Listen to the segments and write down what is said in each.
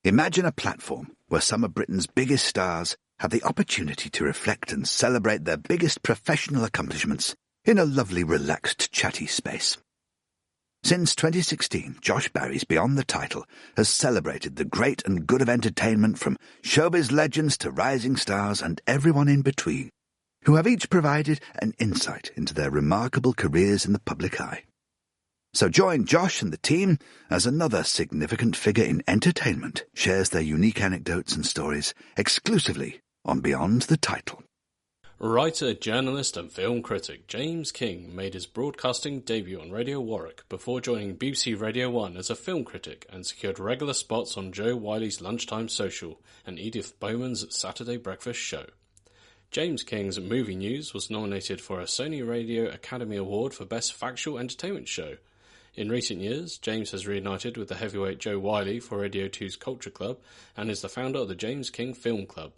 Imagine a platform where some of Britain's biggest stars have the opportunity to reflect and celebrate their biggest professional accomplishments in a lovely, relaxed, chatty space. Since 2016, Josh Barry's Beyond the Title has celebrated the great and good of entertainment from showbiz legends to rising stars and everyone in between, who have each provided an insight into their remarkable careers in the public eye. So join Josh and the team as another significant figure in entertainment shares their unique anecdotes and stories exclusively on Beyond the Title. Writer, journalist and film critic James King made his broadcasting debut on Radio Warwick before joining BBC Radio 1 as a film critic and secured regular spots on Joe Wiley's Lunchtime Social and Edith Bowman's Saturday Breakfast Show. James King's Movie News was nominated for a Sony Radio Academy Award for Best Factual Entertainment Show. In recent years, James has reunited with the heavyweight Joe Wiley for Radio 2's Culture Club and is the founder of the James King Film Club.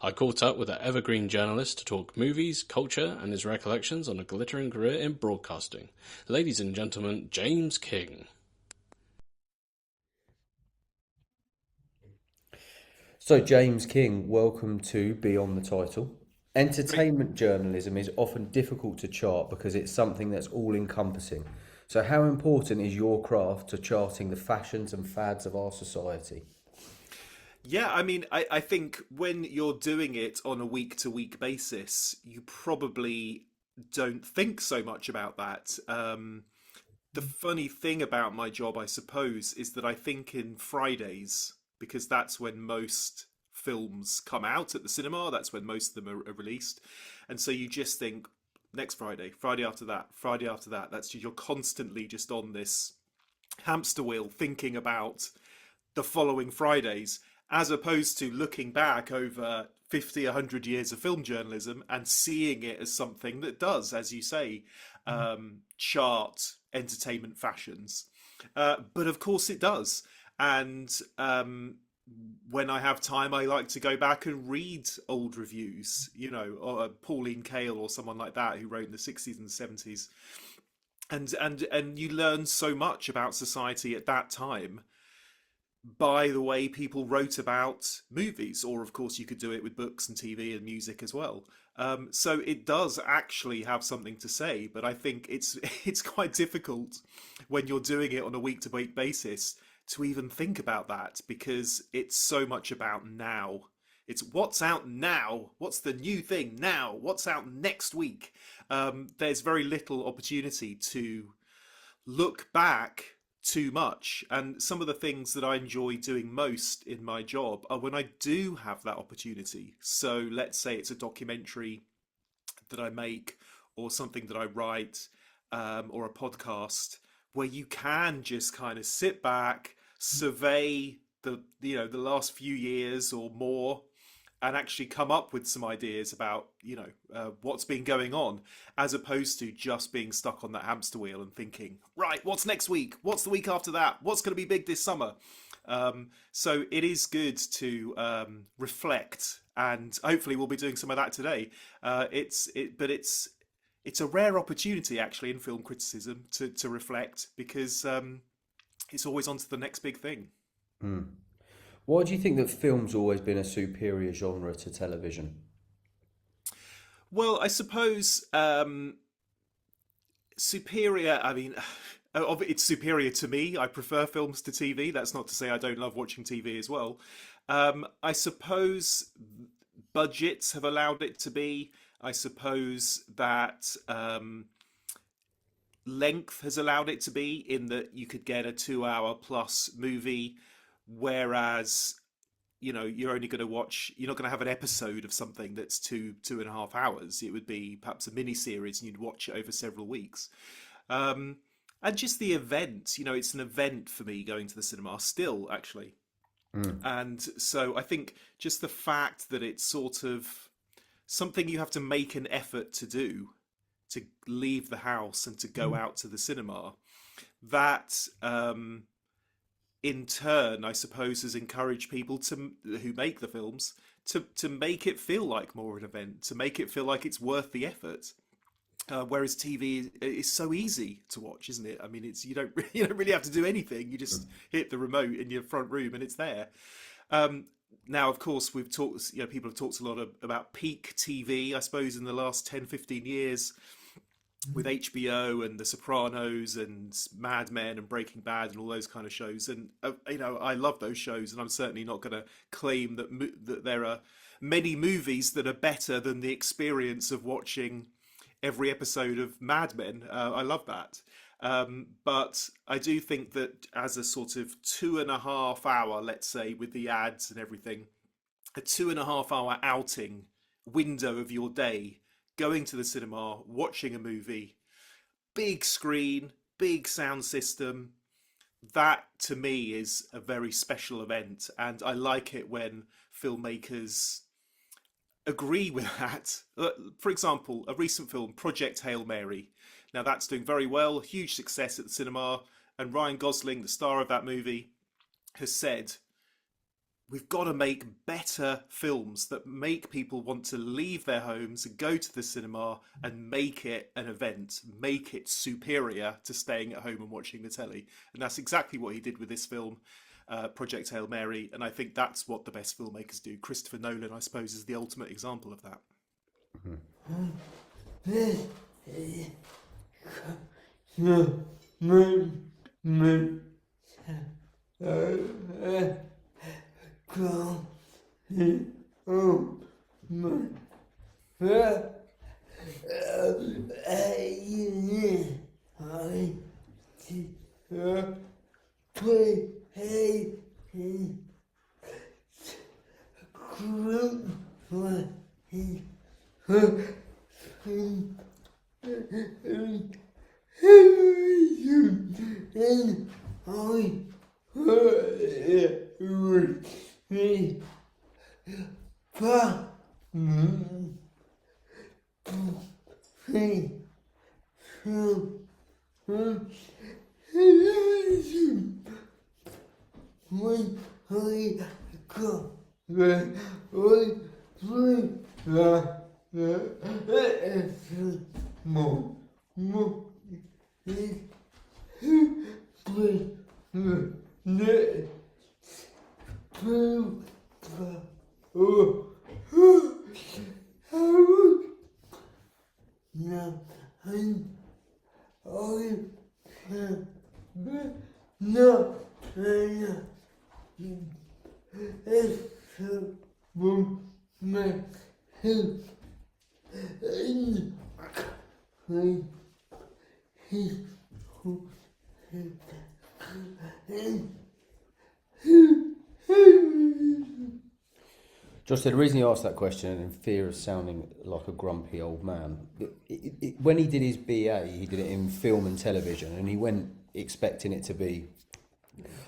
I caught up with the evergreen journalist to talk movies, culture, and his recollections on a glittering career in broadcasting. Ladies and gentlemen, James King. So, James King, welcome to Beyond the Title. Entertainment journalism is often difficult to chart because it's something that's all-encompassing. So how important is your craft to charting the fashions and fads of our society? Yeah, I mean, I think when you're doing it on a week-to-week basis, you probably don't think so much about that. The funny thing about my job, I suppose, is that I think in Fridays, because that's when most films come out at the cinema, that's when most of them are released. And so you just think, next Friday, Friday after that, Friday after that. That's just, you're constantly just on this hamster wheel thinking about the following Fridays, as opposed to looking back over 50, 100 years of film journalism and seeing it as something that does, as you say, chart entertainment fashions. But of course it does. And when I have time, I like to go back and read old reviews, you know, or Pauline Kael or someone like that who wrote in the 60s and 70s. And you learn so much about society at that time by the way people wrote about movies, or of course you could do it with books and TV and music as well. So it does actually have something to say, but I think it's quite difficult when you're doing it on a week-to-week basis to even think about that, because it's so much about now. It's what's out now, what's the new thing now, what's out next week. There's very little opportunity to look back too much, and some of the things that I enjoy doing most in my job are when I do have that opportunity. So let's say it's a documentary that I make, or something that I write, or a podcast, where you can just kind of sit back, survey the last few years or more, and actually come up with some ideas about what's been going on, as opposed to just being stuck on that hamster wheel and thinking, right, what's next week, what's the week after that, what's going to be big this summer. So it is good to reflect, and hopefully we'll be doing some of that today. But it's a rare opportunity actually in film criticism to reflect, because it's always on to the next big thing. Why do you think that film's always been a superior genre to television? Well, I suppose superior, I mean, it's superior to me. I prefer films to TV. That's not to say I don't love watching TV as well. I suppose budgets have allowed it to be. I suppose that length has allowed it to be, in that you could get a 2-hour plus movie, whereas you're only going to watch, you're not going to have an episode of something that's 2.5 hours. It would be perhaps a mini series, and you'd watch it over several weeks. And just the event, it's an event for me going to the cinema still, actually. And so I think just the fact that it's sort of something you have to make an effort to do, to leave the house and to go out to the cinema, that in turn, I suppose, has encouraged people who make the films to make it feel like more an event, to make it feel like it's worth the effort. Whereas TV is so easy to watch, isn't it? I mean, it's you don't really have to do anything. You just hit the remote in your front room and it's there. Now, of course, we've talked. People have talked a lot about peak TV. I suppose in the last 10, 15 years, with HBO and The Sopranos and Mad Men and Breaking Bad and all those kind of shows. And I love those shows, and I'm certainly not going to claim that there are many movies that are better than the experience of watching every episode of Mad Men. I love that. But I do think that as a sort of 2.5 hour, let's say, with the ads and everything, a 2.5 hour outing window of your day, going to the cinema, watching a movie, big screen, big sound system, that to me is a very special event. And I like it when filmmakers agree with that. For example, a recent film, Project Hail Mary. Now that's doing very well, huge success at the cinema, and Ryan Gosling, the star of that movie, has said, we've got to make better films that make people want to leave their homes and go to the cinema and make it an event, make it superior to staying at home and watching the telly. And that's exactly what he did with this film, Project Hail Mary, and I think that's what the best filmmakers do. Christopher Nolan, I suppose, is the ultimate example of that. Josh said the reason he asked that question, in fear of sounding like a grumpy old man, when he did his BA, he did it in film and television, and he went expecting it to be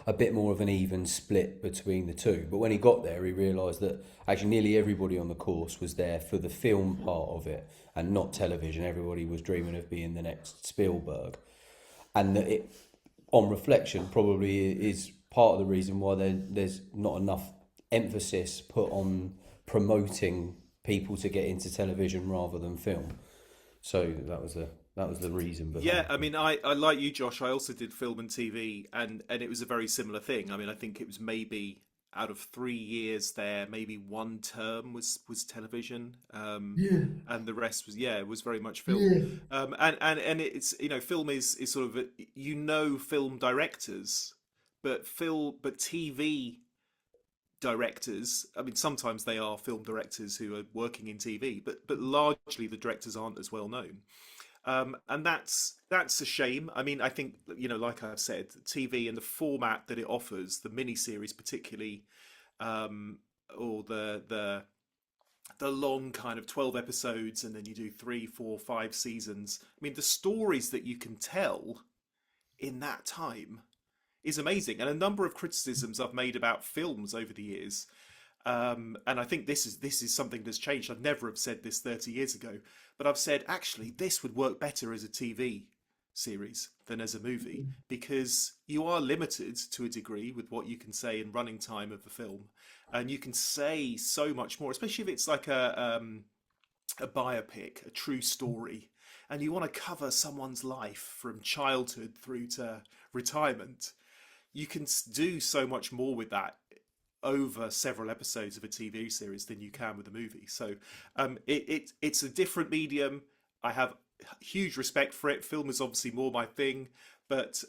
a bit more of an even split between the two. But when he got there, he realised that actually nearly everybody on the course was there for the film part of it and not television. Everybody was dreaming of being the next Spielberg. And that it, on reflection, probably is part of the reason why there's not enough emphasis put on promoting people to get into television rather than film. So that was the reason behind it. Yeah, I mean, I like you, Josh. I also did film and TV, and it was a very similar thing. I mean, I think it was maybe out of 3 years there, maybe one term was television, and the rest was very much film. And it's film is sort of film directors, but TV directors. I mean, sometimes they are film directors who are working in TV, but largely the directors aren't as well known. And that's a shame. I mean, I think, like I've said, TV and the format that it offers, the miniseries particularly, or the long kind of 12 episodes, and then you do 3, 4, 5 seasons. I mean, the stories that you can tell in that time is amazing. And a number of criticisms I've made about films over the years. And I think this is something that's changed. I'd never have said this 30 years ago, but I've said, actually, this would work better as a TV series than as a movie, because you are limited to a degree with what you can say in running time of the film. And you can say so much more, especially if it's like a biopic, a true story. and you want to cover someone's life from childhood through to retirement, you can do so much more with that over several episodes of a TV series than you can with a movie. So it's a different medium. I have huge respect for it. Film is obviously more my thing, but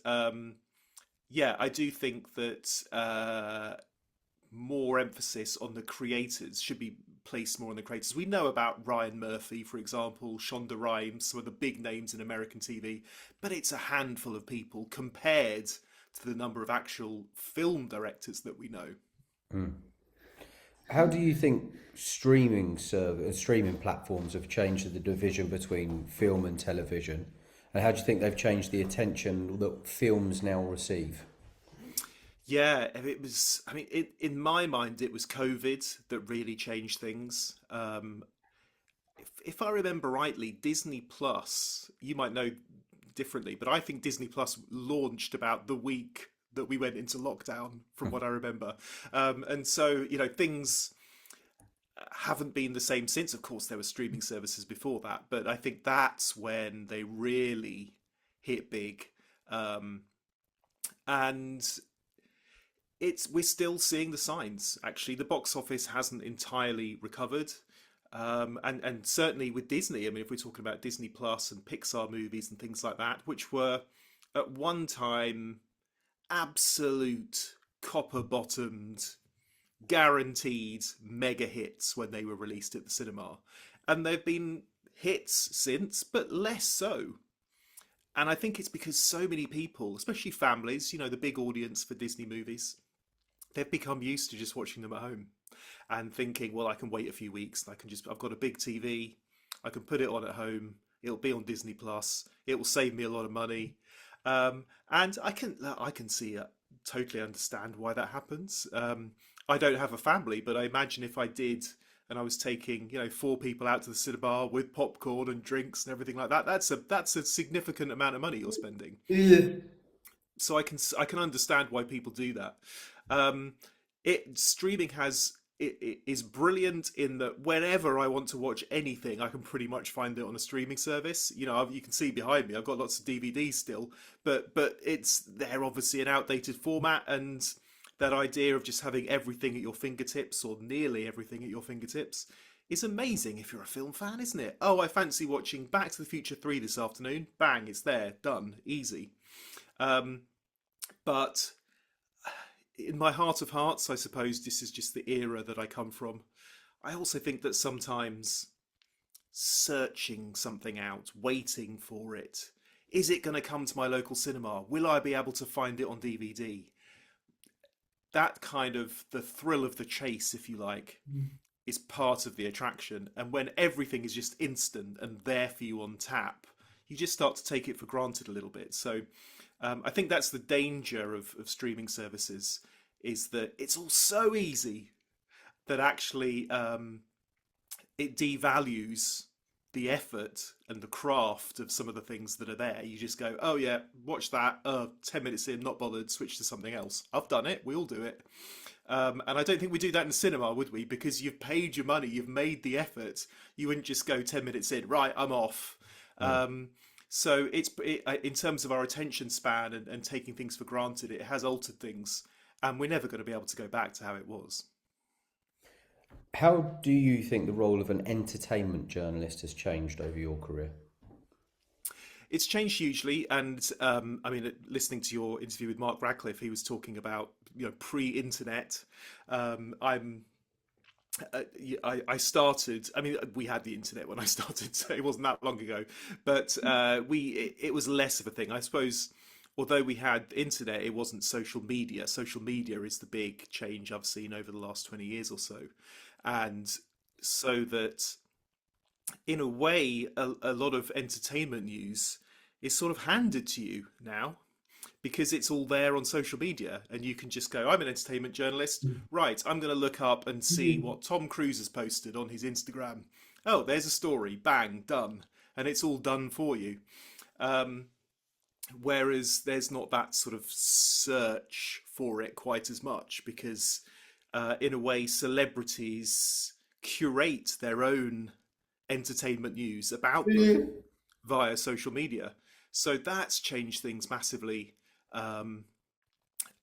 yeah, I do think that more emphasis on the creators should be placed more on the creators. We know about Ryan Murphy, for example, Shonda Rhimes, some of the big names in American TV, but it's a handful of people compared to the number of actual film directors that we know. How do you think streaming platforms have changed the division between film and television? And how do you think they've changed the attention that films now receive? Yeah, it was. I mean, in my mind, it was COVID that really changed things. If I remember rightly, Disney Plus, you might know differently, but I think Disney Plus launched about the week that we went into lockdown, from what I remember. And so, things haven't been the same since. Of course, there were streaming services before that, but I think that's when they really hit big. And we're still seeing the signs. Actually, the box office hasn't entirely recovered, and certainly with Disney. I mean, if we're talking about Disney Plus and Pixar movies and things like that, which were at one time absolute copper-bottomed, guaranteed mega hits when they were released at the cinema, and they've been hits since, but less so. And I think it's because so many people, especially families, the big audience for Disney movies, they've become used to just watching them at home and thinking, well, I can wait a few weeks and I've got a big TV, I can put it on at home, it'll be on Disney Plus, it will save me a lot of money. And I can see it, totally understand why that happens. I don't have a family, but I imagine if I did, and I was taking 4 people out to the cinema with popcorn and drinks and everything like that, that's a significant amount of money you're spending. Yeah. So I can understand why people do that. Streaming it is brilliant in that whenever I want to watch anything, I can pretty much find it on a streaming service. You can see behind me, I've got lots of DVDs still, but they're obviously an outdated format, and that idea of just having everything at your fingertips, or nearly everything at your fingertips, is amazing if you're a film fan, isn't it? Oh, I fancy watching Back to the Future 3 this afternoon. Bang, it's there, done, easy. But in my heart of hearts, I suppose this is just the era that I come from. I also think that sometimes searching something out, waiting for it, is it going to come to my local cinema? Will I be able to find it on DVD? That kind of the thrill of the chase, if you like, is part of the attraction. And when everything is just instant and there for you on tap, you just start to take it for granted a little bit. So I think that's the danger of streaming services, is that it's all so easy that actually it devalues the effort and the craft of some of the things that are there. You just go, oh yeah, watch that, 10 minutes in, not bothered, switch to something else. I've done it, we all do it. And I don't think we do that in the cinema, would we? Because you've paid your money, you've made the effort. You wouldn't just go 10 minutes in, right, I'm off. So in terms of our attention span and taking things for granted, it has altered things, and we're never going to be able to go back to how it was. How do you think the role of an entertainment journalist has changed over your career? It's changed hugely, and I mean, listening to your interview with Mark Radcliffe, he was talking about pre-internet. I started. I mean, we had the internet when I started, so it wasn't that long ago. But it was less of a thing, I suppose. Although we had internet, it wasn't social media. Social media is the big change I've seen over the last 20 years or so, and so that in a way, a lot of entertainment news is sort of handed to you now, because it's all there on social media, and you can just go, I'm an entertainment journalist, right, I'm going to look up and see what Tom Cruise has posted on his Instagram. Oh, there's a story, bang, done. And it's all done for you. Whereas there's not that sort of search for it quite as much, because in a way, celebrities curate their own entertainment news about them via social media. So that's changed things massively.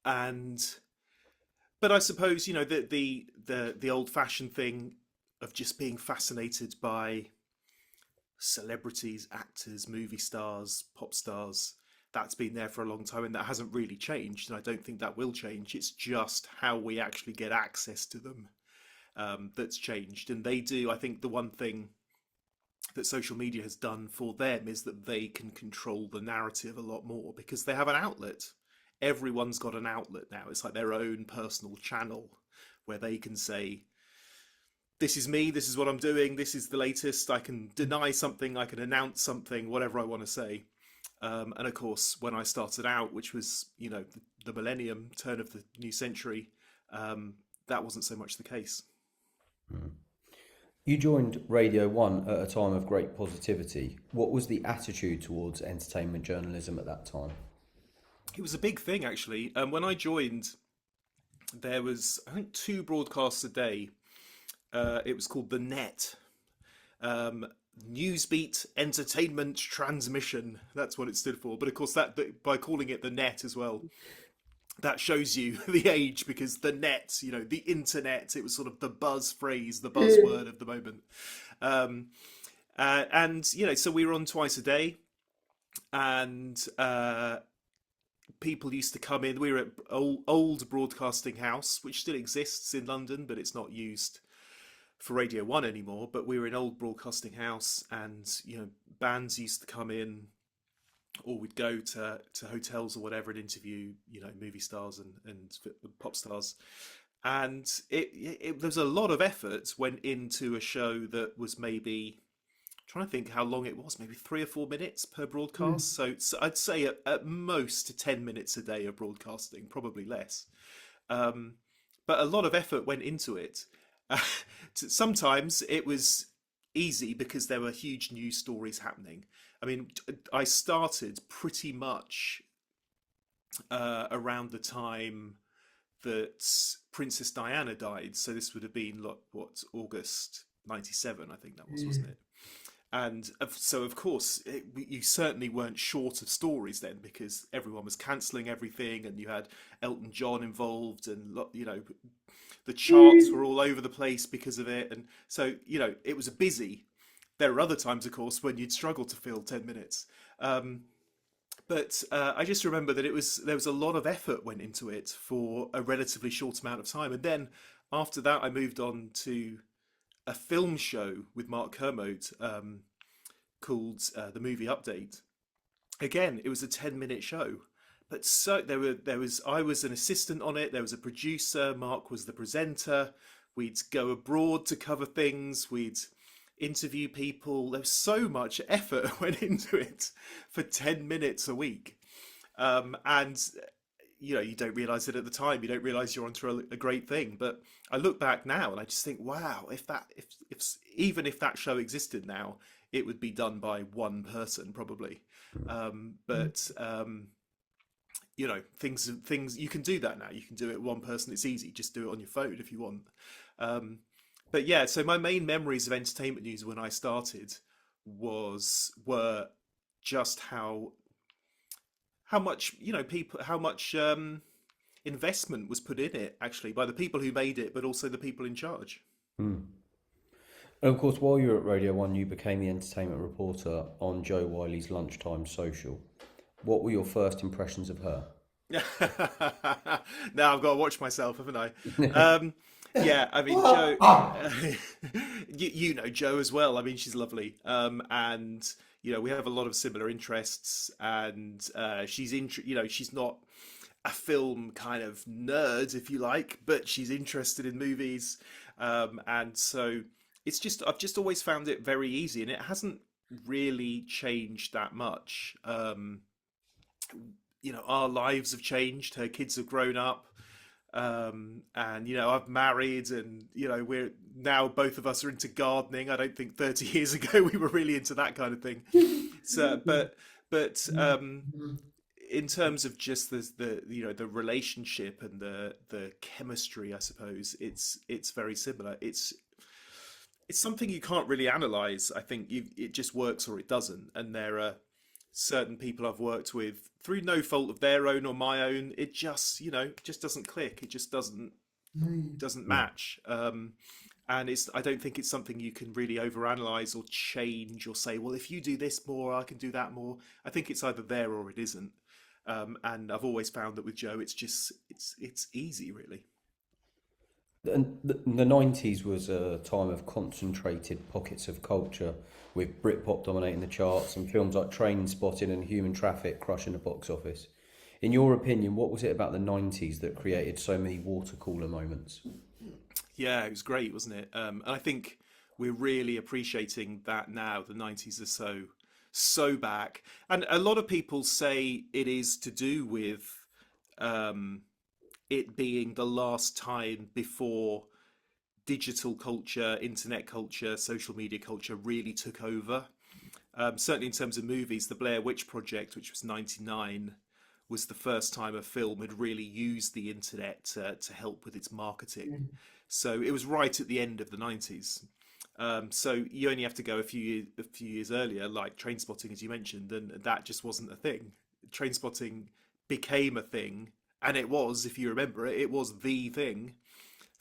And but I suppose, you know, the old fashioned thing of just being fascinated by celebrities, actors, movie stars, pop stars, that's been there for a long time, and that hasn't really changed, and I don't think that will change. It's just how we actually get access to them that's changed. And they do, I think the one thing that social media has done for them is that they can control the narrative a lot more because they have an outlet. Everyone's got an outlet now. It's like their own personal channel where they can say, this is me, this is what I'm doing, this is the latest. I can deny something, I can announce something, whatever I want to say. And of course, when I started out, which was, you know, the millennium, turn of the new century, that wasn't so much the case. You joined Radio 1 at a time of great positivity. What was the attitude towards entertainment journalism at that time? It was a big thing, actually. When I joined, there was, I think, 2 broadcasts a day. It was called The Net. Newsbeat Entertainment Transmission. That's what it stood for. But of course, that by calling it The Net as well, that shows you the age, because the net, you know, the internet, it was sort of the buzz phrase, the buzzword of the moment. And, you know, so we were on twice a day, and people used to come in. We were at old Broadcasting House, which still exists in London, but it's not used for Radio 1 anymore. But we were in old Broadcasting House, and, you know, bands used to come in, or we'd go to hotels or whatever and interview, you know, movie stars and pop stars. And it there was a lot of effort went into a show that was maybe, I'm trying to think how long it was, maybe 3 or 4 minutes per broadcast. So I'd say at most 10 minutes a day of broadcasting, probably less. But a lot of effort went into it. Sometimes it was easy because there were huge news stories happening. I mean, I started pretty much around the time that Princess Diana died. So this would have been, what, August 97, I think that was, wasn't it? And so, of course, you certainly weren't short of stories then, because everyone was cancelling everything, and you had Elton John involved, and, you know, the charts were all over the place because of it. And so, you know, it was busy. There are other times, of course, when you'd struggle to fill 10 minutes. But I just remember that there was a lot of effort went into it for a relatively short amount of time. And then after that, I moved on to a film show with Mark Kermode called The Movie Update. Again, it was a 10-minute show. But so I was an assistant on it. There was a producer. Mark was the presenter. We'd go abroad to cover things. We'd interview people. There was so much effort went into it for 10 minutes a week. And, you know, you don't realise it at the time. You don't realise you're onto a great thing. But I look back now and I just think, wow, even if that show existed now, it would be done by one person probably. You know, things you can do that now. You can do it one person. It's easy. Just do it on your phone if you want. But yeah, so my main memories of entertainment news when I started were just how much, you know, how much investment was put in it, actually, by the people who made it, but also the people in charge. And of course, while you were at Radio 1, you became the entertainment reporter on Jo Whiley's Lunchtime Social. What were your first impressions of her? Now I've got to watch myself, haven't I? Yeah, I mean, Jo, you know Jo as well. I mean, she's lovely. And, you know, we have a lot of similar interests, and you know, she's not a film kind of nerd, if you like, but she's interested in movies. And so I've just always found it very easy, and it hasn't really changed that much. You know, our lives have changed. Her kids have grown up. And, you know, I've married, and, you know, we're now, both of us are into gardening. I don't think 30 years ago we were really into that kind of thing. So, but in terms of just the you know, the relationship and the chemistry, I suppose it's very similar. it's something you can't really analyze. I think it just works or it doesn't. And there are certain people I've worked with through no fault of their own or my own. It just, just doesn't click. It just doesn't Mm. match. And I don't think it's something you can really overanalyze or change or say, well, if you do this more, I can do that more. I think it's either there or it isn't. And I've always found that with Joe, it's easy, really. And the 90s was a time of concentrated pockets of culture, with Britpop dominating the charts and films like Train Spotting and Human Traffic crushing the box office. In your opinion, what was it about the 90s that created so many water cooler moments? Yeah, it was great, wasn't it? And I think we're really appreciating that now. The 90s are so back, and a lot of people say it is to do with um, it being the last time before digital culture, internet culture, social media culture really took over. Certainly in terms of movies, the Blair Witch Project, which was 99, was the first time a film had really used the internet to help with its marketing. So it was right at the end of the 90s. So you only have to go a few years earlier, like Train Spotting, as you mentioned, and that just wasn't a thing. Train Spotting became a thing, and it was, if you remember it, it was the thing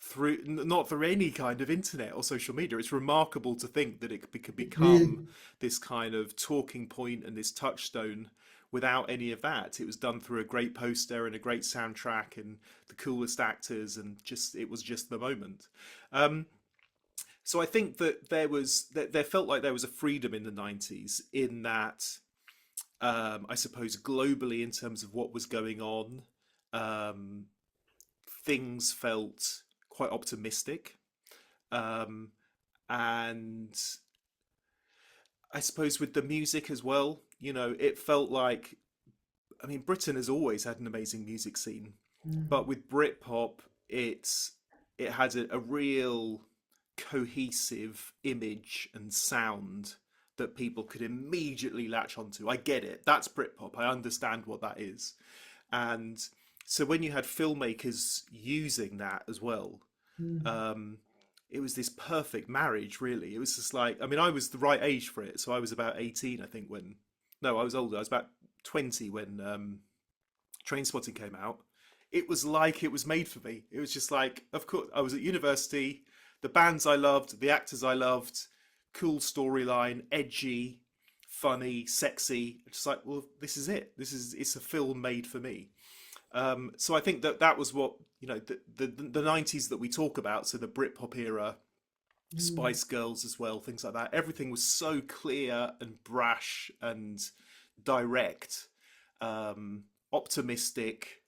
through not through any kind of internet or social media. It's remarkable to think that it could become this kind of talking point and this touchstone without any of that. It was done through a great poster and a great soundtrack and the coolest actors, and just it was just the moment. Um, so I think that there felt like there was a freedom in the 90s in that, I suppose globally in terms of what was going on, um, things felt quite optimistic. Um, and I suppose with the music as well, it felt like, I mean, Britain has always had an amazing music scene, but with Britpop, it had a real cohesive image and sound that people could immediately latch onto. I get it. That's Britpop. I understand what that is. And so when you had filmmakers using that as well, um, it was this perfect marriage, really. It was just like, I mean, I was the right age for it. So I was about 18, I think, when, no, I was older. I was about 20 when Train Spotting came out. It was like it was made for me. It was just like, of course, I was at university, the bands I loved, the actors I loved, cool storyline, edgy, funny, sexy. Just like, well, this is it. It's a film made for me. So I think that was what, the 90s that we talk about. So the Britpop era, Spice Girls as well, things like that. Everything was so clear and brash and direct, optimistic,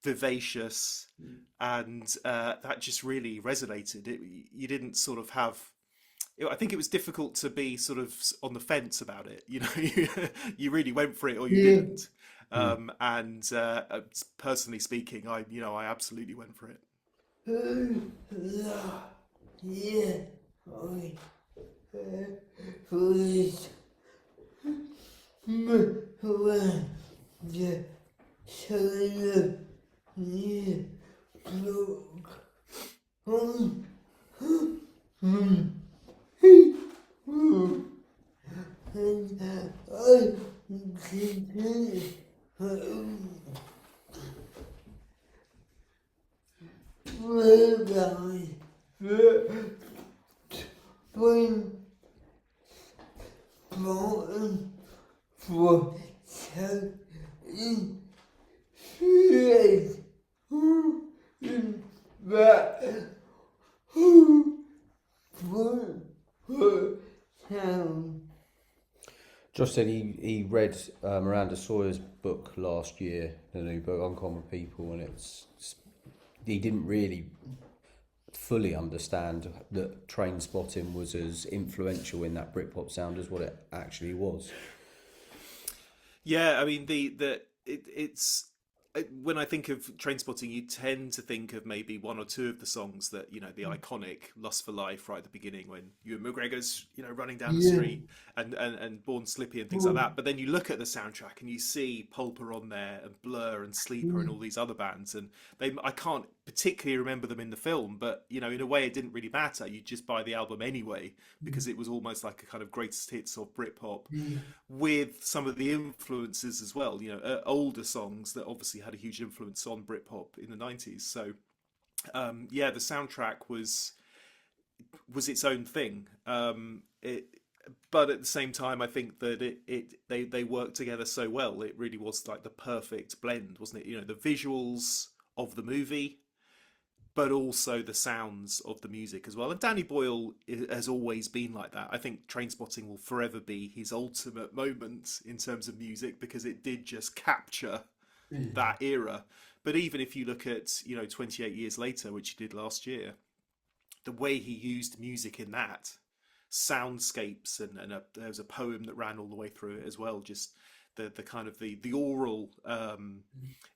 vivacious, and that just really resonated. You didn't sort of have. I think it was difficult to be sort of on the fence about it. You really went for it or you didn't. Mm. And personally speaking, I absolutely went for it. Josh said he read Miranda Sawyer's book last year, the new book, Uncommon People, and he didn't really fully understand that Train Spotting was as influential in that Britpop sound as what it actually was. Yeah, I mean it's when I think of Trainspotting, you tend to think of maybe one or two of the songs that, the iconic "Lust for Life" right at the beginning, when Ewan McGregor's running down the street, and Born Slippy and things like that. But then you look at the soundtrack and you see Pulper on there, and Blur and Sleeper and all these other bands, and I can't particularly remember them in the film, but in a way it didn't really matter. You just buy the album anyway because it was almost like a kind of greatest hits of Britpop, with some of the influences as well. Older songs that obviously had a huge influence on Britpop in the 90s. So the soundtrack was its own thing. But at the same time, I think that they worked together so well. It really was like the perfect blend, wasn't it? The visuals of the movie, but also the sounds of the music as well. And Danny Boyle has always been like that. I think Trainspotting will forever be his ultimate moment in terms of music, because it did just capture that era. But even if you look at 28 years later, which he did last year, the way he used music in that, soundscapes, and there was a poem that ran all the way through it as well. Just the kind of the oral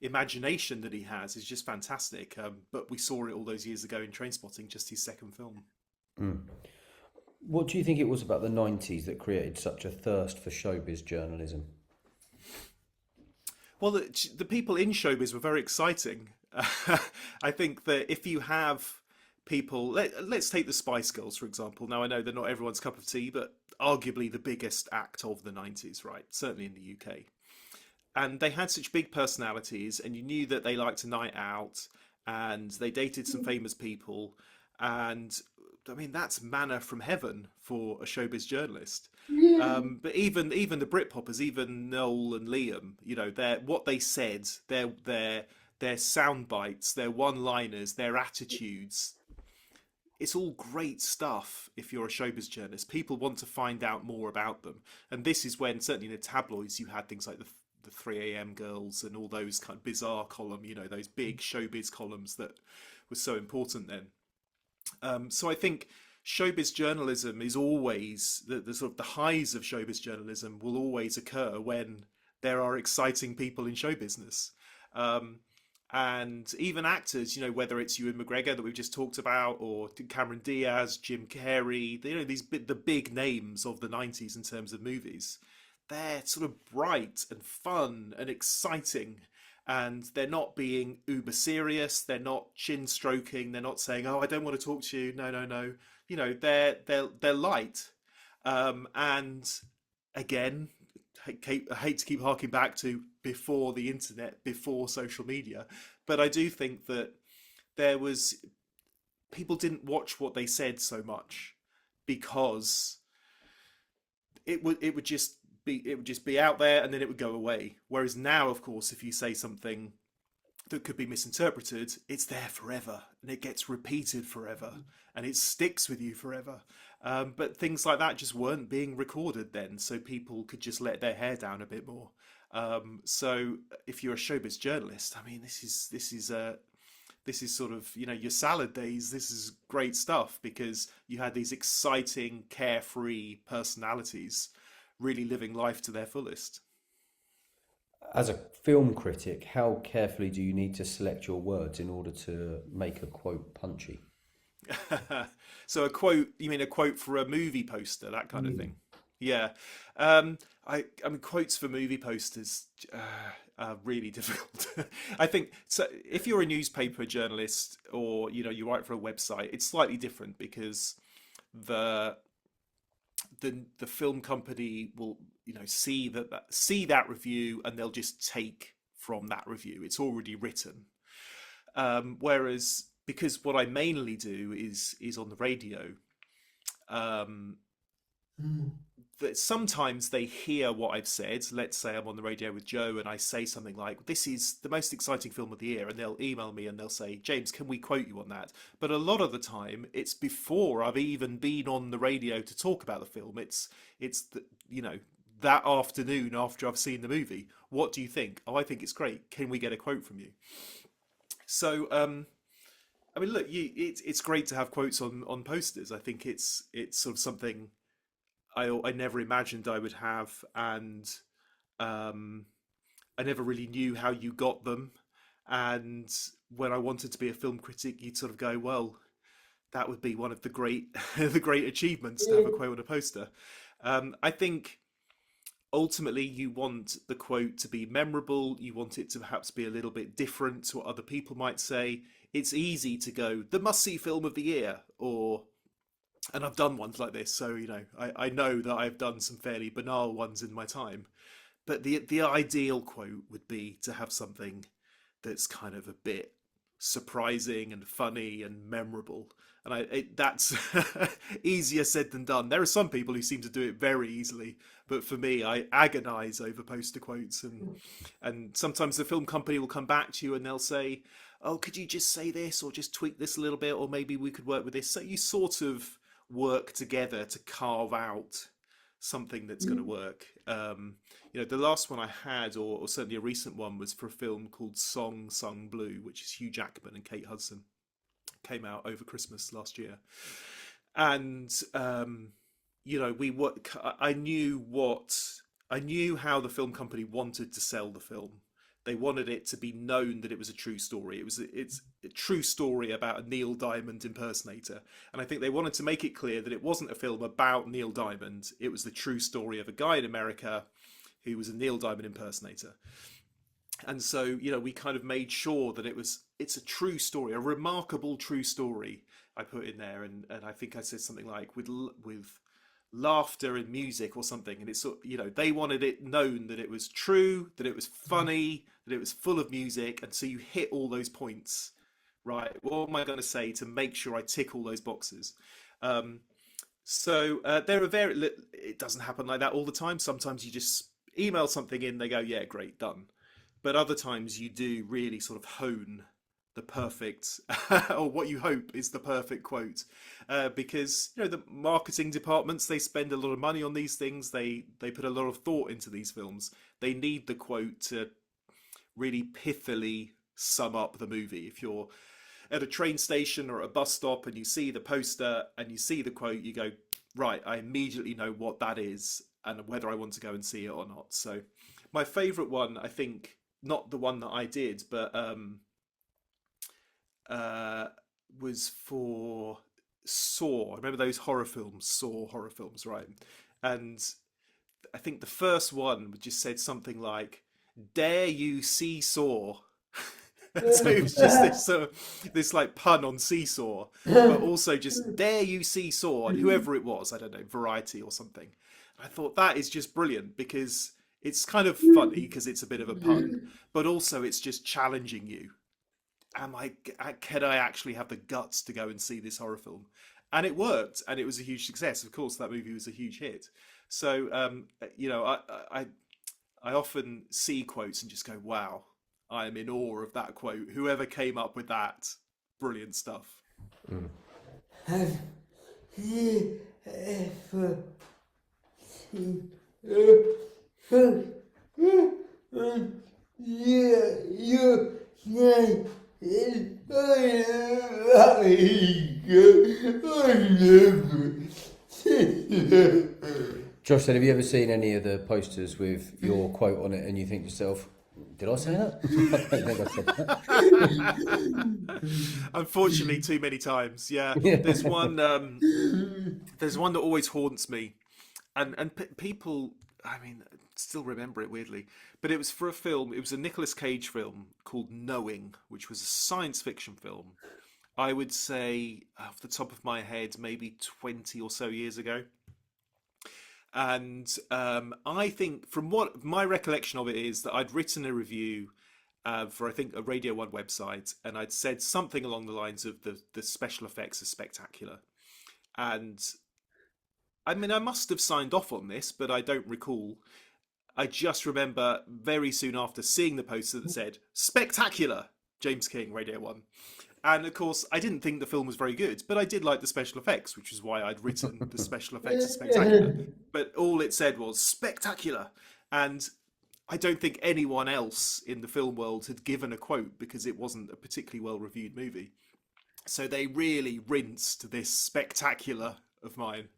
imagination that he has is just fantastic. But we saw it all those years ago in Trainspotting, just his second film. What do you think it was about the 90s that created such a thirst for showbiz journalism? Well, the people in showbiz were very exciting. I think that if you have people, let's take the Spice Girls, for example. Now, I know they're not everyone's cup of tea, but arguably the biggest act of the 90s, right? Certainly in the UK. And they had such big personalities, and you knew that they liked a night out, and they dated some famous people. And I mean, that's manna from heaven for a showbiz journalist. But even the Britpoppers, even Noel and Liam, what they said, their sound bites, their one-liners, their attitudes, it's all great stuff. If you're a showbiz journalist, people want to find out more about them. And this is when, certainly in the tabloids, you had things like the 3 a.m. girls and all those kind of bizarre column, those big showbiz columns that was so important then. So I think showbiz journalism is always the sort of the highs of showbiz journalism will always occur when there are exciting people in show business. And even actors, whether it's Ewan McGregor that we've just talked about, or Cameron Diaz, Jim Carrey, the big names of the 90s in terms of movies, they're sort of bright and fun and exciting. And they're not being uber serious. They're not chin stroking. They're not saying, "Oh, I don't want to talk to you." No. They're light. And again, I hate to keep harking back to before the internet, before social media, but I do think that people didn't watch what they said so much, because it would just be out there and then it would go away. Whereas now, of course, if you say something that could be misinterpreted, it's there forever and it gets repeated forever and it sticks with you forever. But things like that just weren't being recorded then, so people could just let their hair down a bit more. So if you're a showbiz journalist, I mean, this is sort of, your salad days. This is great stuff, because you had these exciting, carefree personalities really living life to their fullest. As a film critic, how carefully do you need to select your words in order to make a quote punchy? So a quote, you mean a quote for a movie poster, that kind of thing? Yeah. I mean, quotes for movie posters are really difficult. I think so. If you're a newspaper journalist, or you write for a website, it's slightly different, because the film company will see that review, and they'll just take from that review. It's already written. Whereas, because what I mainly do is on the radio, that sometimes they hear what I've said. Let's say I'm on the radio with Joe and I say something like, "This is the most exciting film of the year," and they'll email me and they'll say, "James, can we quote you on that?" But a lot of the time, it's before I've even been on the radio to talk about the film. It's that afternoon after I've seen the movie. "What do you think?" "Oh, I think it's great. Can we get a quote from you?" So, I mean, look, it's great to have quotes on posters. I think it's sort of something I never imagined I would have, and I never really knew how you got them. And when I wanted to be a film critic, you'd sort of go, well, that would be one of the great the great achievements to have a quote on a poster. I think ultimately you want the quote to be memorable. You want it to perhaps be a little bit different to what other people might say. It's easy to go, the must-see film of the year, or, and I've done ones like this, so I know that I've done some fairly banal ones in my time. But the ideal quote would be to have something that's kind of a bit surprising and funny and memorable. And that's easier said than done. There are some people who seem to do it very easily, but for me, I agonize over poster quotes, and sometimes the film company will come back to you and they'll say, "Oh, could you just say this, or just tweak this a little bit, or maybe we could work with this." So you sort of work together to carve out something that's going to work. The last one I had, or certainly a recent one, was for a film called Song Sung Blue, which is Hugh Jackman and Kate Hudson. Came out over Christmas last year, and I knew how the film company wanted to sell the film. They wanted it to be known that it was a true story. It's a true story about a Neil Diamond impersonator, and I think they wanted to make it clear that it wasn't a film about Neil Diamond. It was the true story of a guy in America who was a Neil Diamond impersonator. And so, we kind of made sure that it's a true story, a remarkable true story. I put in there, and I think I said something like with laughter and music or something. And it's they wanted it known that it was true, that it was funny, that it was full of music, and so you hit all those points, right? What am I going to say to make sure I tick all those boxes? So there are it doesn't happen like that all the time. Sometimes you just email something in, they go, yeah, great, done. But other times you do really sort of hone the perfect, or what you hope is the perfect quote, because the marketing departments, they spend a lot of money on these things. They put a lot of thought into these films. They need the quote to really pithily sum up the movie. If you're at a train station or a bus stop and you see the poster and you see the quote, you go, right, I immediately know what that is and whether I want to go and see it or not. So my favourite one, I think, not the one that I did, but was for Saw. I remember those horror films, Saw horror films, right? And I think the first one just said something like, "Dare you seesaw?" So it was just this like pun on seesaw, but also just "Dare you seesaw?" and whoever it was, I don't know, Variety or something. I thought that is just brilliant because it's kind of funny because it's a bit of a pun, but also it's just challenging you. Can I actually have the guts to go and see this horror film? And it worked, and it was a huge success. Of course, that movie was a huge hit. So, I often see quotes and just go, wow, I am in awe of that quote. Whoever came up with that, brilliant stuff. Josh said, have you ever seen any of the posters with your quote on it and you think to yourself, did I say that? I don't think I said that. Unfortunately, too many times. Yeah. There's one that always haunts me, and people, I mean, still remember it weirdly, but it was for a film. It was a Nicolas Cage film called Knowing, which was a science fiction film. I would say, off the top of my head, maybe 20 or so years ago. And I think, from what my recollection of it is, that I'd written a review for, I think, a Radio 1 website, and I'd said something along the lines of the special effects are spectacular. And I mean, I must have signed off on this, but I don't recall. I just remember very soon after seeing the poster that said, "Spectacular, James King, Radio 1." And of course, I didn't think the film was very good, but I did like the special effects, which is why I'd written the special effects are spectacular. But all it said was spectacular. And I don't think anyone else in the film world had given a quote because it wasn't a particularly well-reviewed movie. So they really rinsed this spectacular of mine,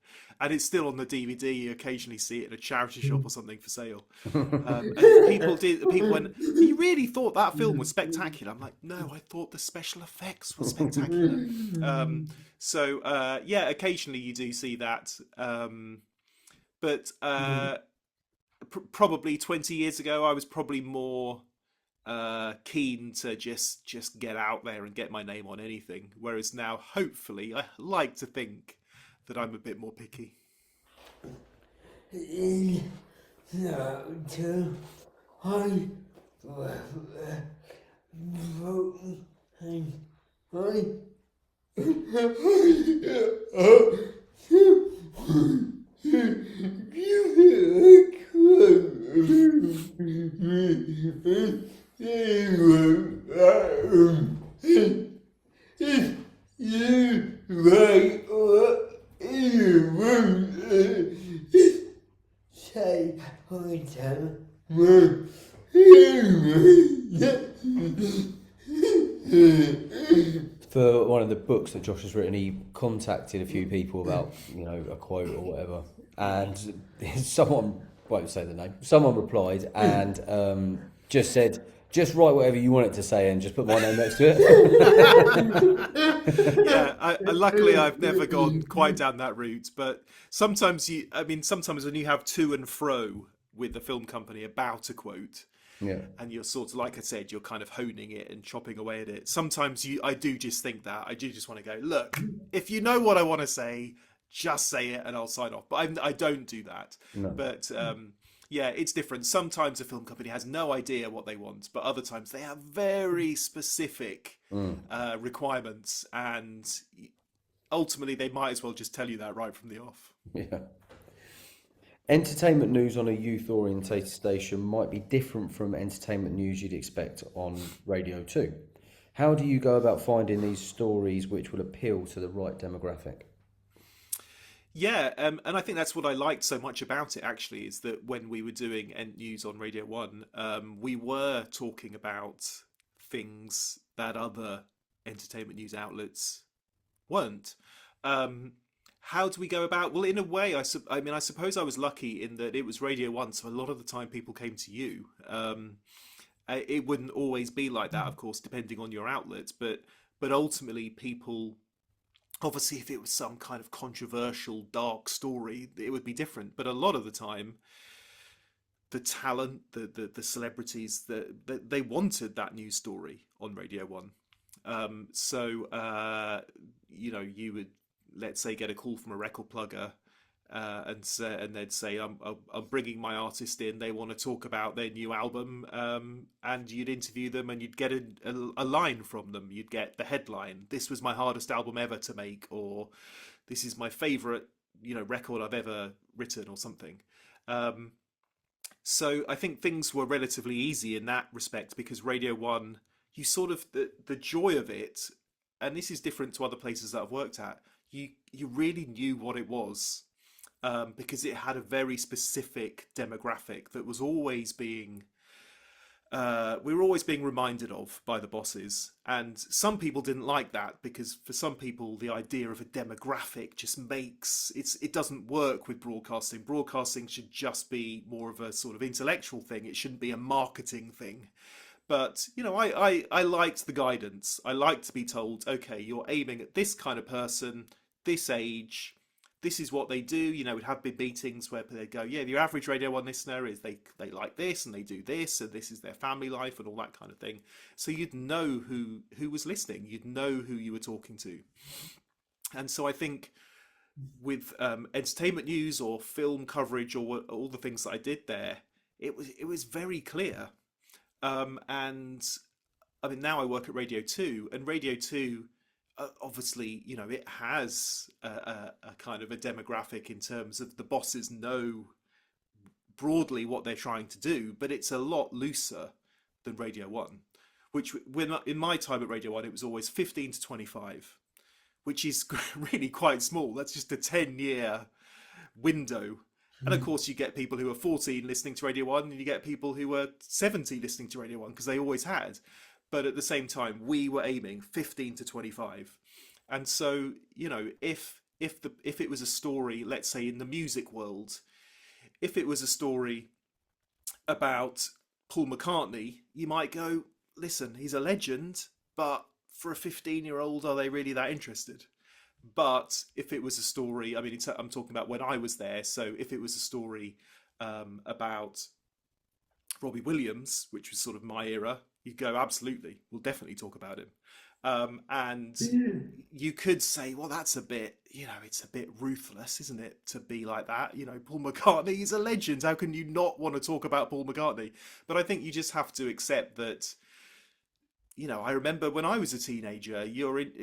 and it's still on the DVD. You occasionally see it in a charity shop or something for sale. And people went, "You really thought that film was spectacular?" I'm like, "No, I thought the special effects were spectacular." Yeah, occasionally you do see that, but probably 20 years ago, I was probably more keen to just get out there and get my name on anything. Whereas now, hopefully, I like to think that I'm a bit more picky. For one of the books that Josh has written, he contacted a few people about, a quote or whatever, and someone, won't say the name, someone replied and just said, "Just write whatever you want it to say and just put my name next to it." Yeah, luckily I've never gone quite down that route, but sometimes sometimes when you have to and fro with the film company about a quote, yeah, and you're sort of, like I said, you're kind of honing it and chopping away at it. Sometimes I do just think that. I do just want to go, look, if you know what I want to say, just say it and I'll sign off. But I don't do that. No. But yeah, it's different. Sometimes a film company has no idea what they want, but other times they have very specific requirements, and ultimately they might as well just tell you that right from the off. Yeah. Entertainment news on a youth-orientated station might be different from entertainment news you'd expect on Radio 2. How do you go about finding these stories which will appeal to the right demographic? Yeah, and I think that's what I liked so much about it, actually, is that when we were doing Ent News on Radio 1, we were talking about things that other entertainment news outlets weren't. How do we go about? Well, in a way, I suppose I was lucky in that it was Radio 1, so a lot of the time people came to you. It wouldn't always be like that, of course, depending on your outlets, but ultimately people, obviously if it was some kind of controversial, dark story, it would be different. But a lot of the time, the talent, the celebrities, they wanted that news story on Radio 1. You would, let's say, get a call from a record plugger, and they'd say, I'm bringing my artist in, they want to talk about their new album, and you'd interview them and you'd get a line from them. You'd get the headline, "This was my hardest album ever to make," or "This is my favourite record I've ever written," or something. So I think things were relatively easy in that respect, because Radio 1, you sort of, the joy of it, and this is different to other places that I've worked at, you really knew what it was, because it had a very specific demographic that was always being we were always being reminded of by the bosses. And some people didn't like that, because for some people the idea of a demographic just it doesn't work with broadcasting. Broadcasting should just be more of a sort of intellectual thing. It shouldn't be a marketing thing. But, I liked the guidance. I liked to be told, okay, you're aiming at this kind of person, this age, this is what they do. We'd have big meetings where they'd go, yeah, your average Radio 1 listener is they like this and they do this and this is their family life and all that kind of thing. So you'd know who was listening. You'd know who you were talking to. And so I think with entertainment news or film coverage or all the things that I did there, it was very clear. And I mean, now I work at Radio 2, and Radio 2, obviously, it has a kind of a demographic in terms of the bosses know broadly what they're trying to do, but it's a lot looser than Radio 1, which in my time at Radio 1, it was always 15 to 25, which is really quite small. That's just a 10-year window. And of course, you get people who are 14 listening to Radio 1, and you get people who are 70 listening to Radio 1, because they always had. But at the same time, we were aiming 15 to 25. And so, if if it was a story, let's say in the music world, if it was a story about Paul McCartney, you might go, listen, he's a legend, but for a 15-year-old, are they really that interested? But if it was a story, I mean, I'm talking about when I was there. So if it was a story about Robbie Williams, which was sort of my era, you'd go, absolutely, we'll definitely talk about him. And you could say, well, that's a bit, it's a bit ruthless, isn't it, to be like that? Paul McCartney is a legend. How can you not want to talk about Paul McCartney? But I think you just have to accept that. I remember when I was a teenager, a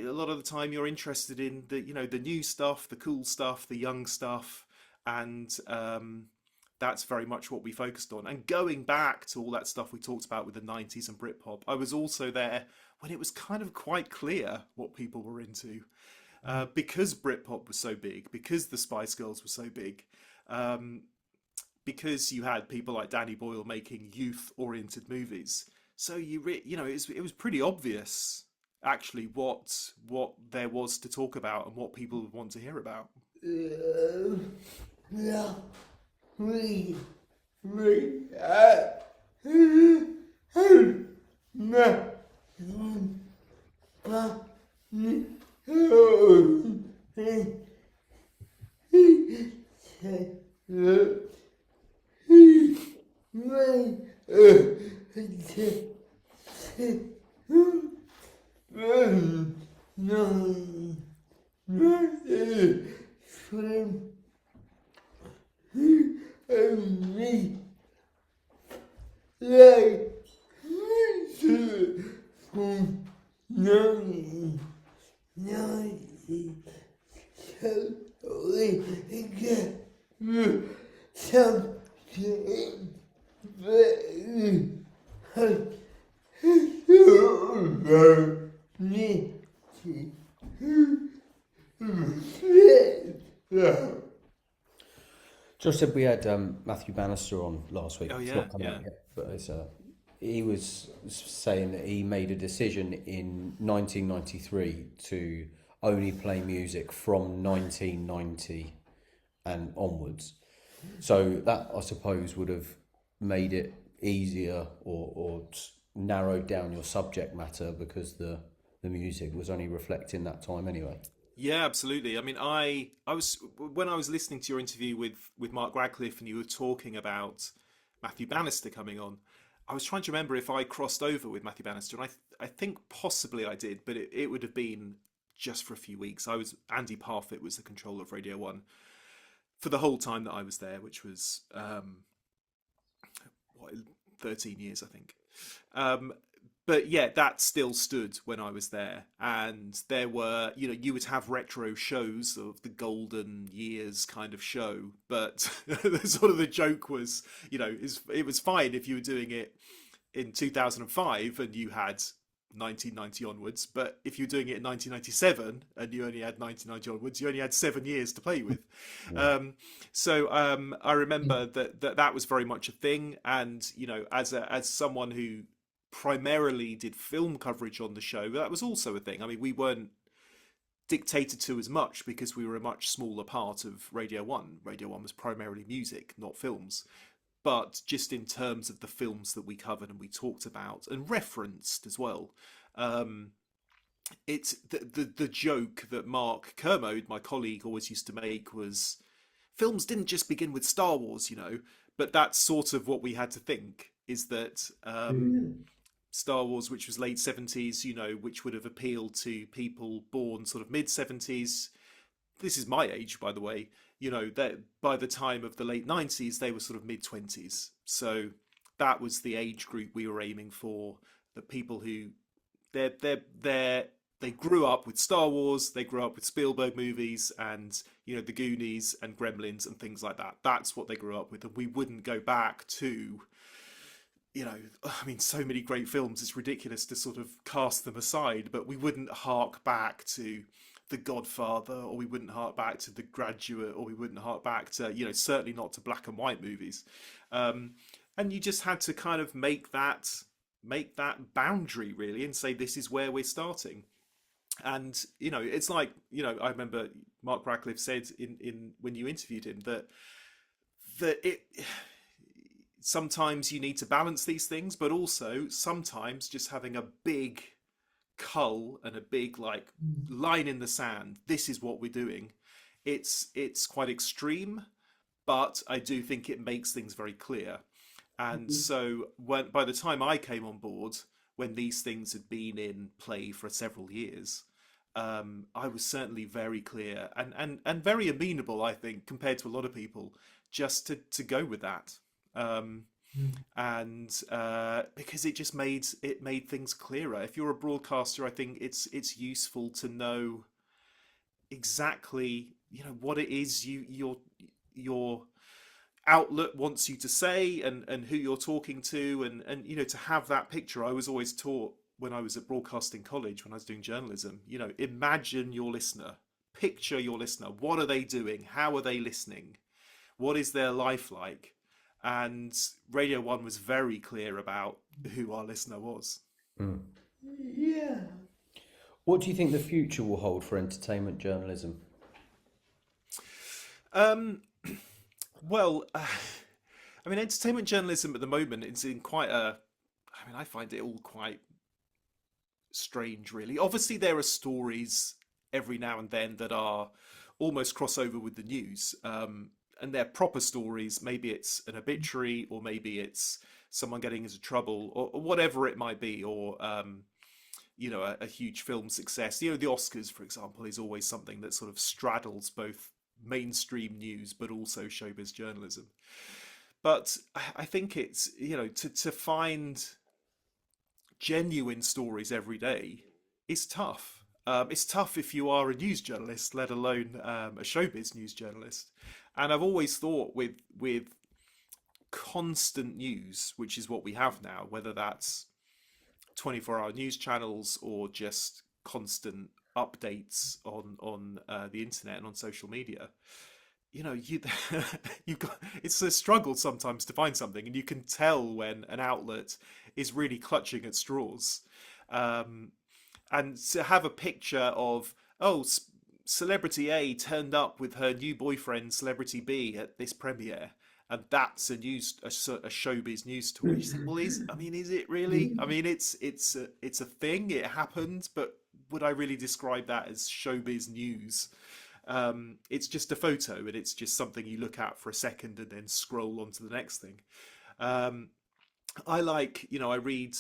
lot of the time you're interested in the new stuff, the cool stuff, the young stuff, and that's very much what we focused on. And going back to all that stuff we talked about with the 90s and Britpop, I was also there when it was kind of quite clear what people were into, because Britpop was so big, because the Spice Girls were so big, because you had people like Danny Boyle making youth-oriented movies. So it was pretty obvious actually what there was to talk about and what people would want to hear about. Josh said we had Matthew Bannister on last week. Oh, It's yeah, not come yeah. out yet, but he was saying that he made a decision in 1993 to only play music from 1990 and onwards. So that, I suppose, would have made it easier or narrowed down your subject matter because the music was only reflecting that time anyway. Yeah, absolutely. I mean, I was when I was listening to your interview with Mark Radcliffe and you were talking about Matthew Bannister coming on, I was trying to remember if I crossed over with Matthew Bannister, and I think possibly I did, but it would have been just for a few weeks. Andy Parfitt was the controller of Radio 1 for the whole time that I was there, which was 13 years, I think. But yeah, that still stood when I was there. And there were, you would have retro shows of the golden years kind of show. But sort of the joke was, it was fine if you were doing it in 2005 and you had 1990 onwards. But if you're doing it in 1997 and you only had 1990 onwards, you only had 7 years to play with. Yeah. I remember that was very much a thing. And, as someone who primarily did film coverage on the show, that was also a thing. I mean, we weren't dictated to as much because we were a much smaller part of Radio 1. Radio 1 was primarily music, not films. But just in terms of the films that we covered and we talked about and referenced as well, it's the joke that Mark Kermode, my colleague, always used to make was films didn't just begin with Star Wars, but that's sort of what we had to think, is that Star Wars, which was late 70s, which would have appealed to people born sort of mid 70s. This is my age, by the way. That by the time of the late 90s, they were sort of mid 20s. So that was the age group we were aiming for. The people who they grew up with Star Wars, they grew up with Spielberg movies, and the Goonies and Gremlins and things like that. That's what they grew up with, and we wouldn't go back to. So many great films, it's ridiculous to sort of cast them aside, but we wouldn't hark back to The Godfather, or we wouldn't hark back to The Graduate, or we wouldn't hark back to, certainly not to black and white movies. And you just had to kind of make that boundary, really, and say, this is where we're starting. And it's like, I remember Mark Radcliffe said in when you interviewed him that it sometimes you need to balance these things, but also sometimes just having a big cull and a big like line in the sand, this is what we're doing, it's quite extreme, but I do think it makes things very clear. And so by the time I came on board, when these things had been in play for several years, I was certainly very clear and very amenable, I think, compared to a lot of people, just to go with that. And because it just made things clearer. If you're a broadcaster, I think it's useful to know exactly what it is your outlet wants you to say, and who you're talking to, and to have that picture. I was always taught when I was at broadcasting college, when I was doing journalism, imagine your listener, picture your listener. What are they doing? How are they listening? What is their life like? And Radio 1 was very clear about who our listener was. Yeah. What do you think the future will hold for entertainment journalism? Well, entertainment journalism at the moment is in quite a... I find it all quite strange, really. Obviously, there are stories every now and then that are almost crossover with the news. And they're proper stories. Maybe it's an obituary, or maybe it's someone getting into trouble, or whatever it might be, or a huge film success. The Oscars, for example, is always something that sort of straddles both mainstream news but also showbiz journalism. But I think it's to find genuine stories every day is tough. It's tough if you are a news journalist, let alone a showbiz news journalist. And I've always thought with constant news, which is what we have now, whether that's 24-hour news channels or just constant updates on the internet and on social media, you've got, it's a struggle sometimes to find something, and you can tell when an outlet is really clutching at straws. And to have a picture of, Celebrity A turned up with her new boyfriend, Celebrity B, at this premiere, and that's a showbiz news story. You think, well, is it really? It's a thing. It happened, but would I really describe that as showbiz news? It's just a photo, and it's just something you look at for a second and then scroll on to the next thing. I like, I read,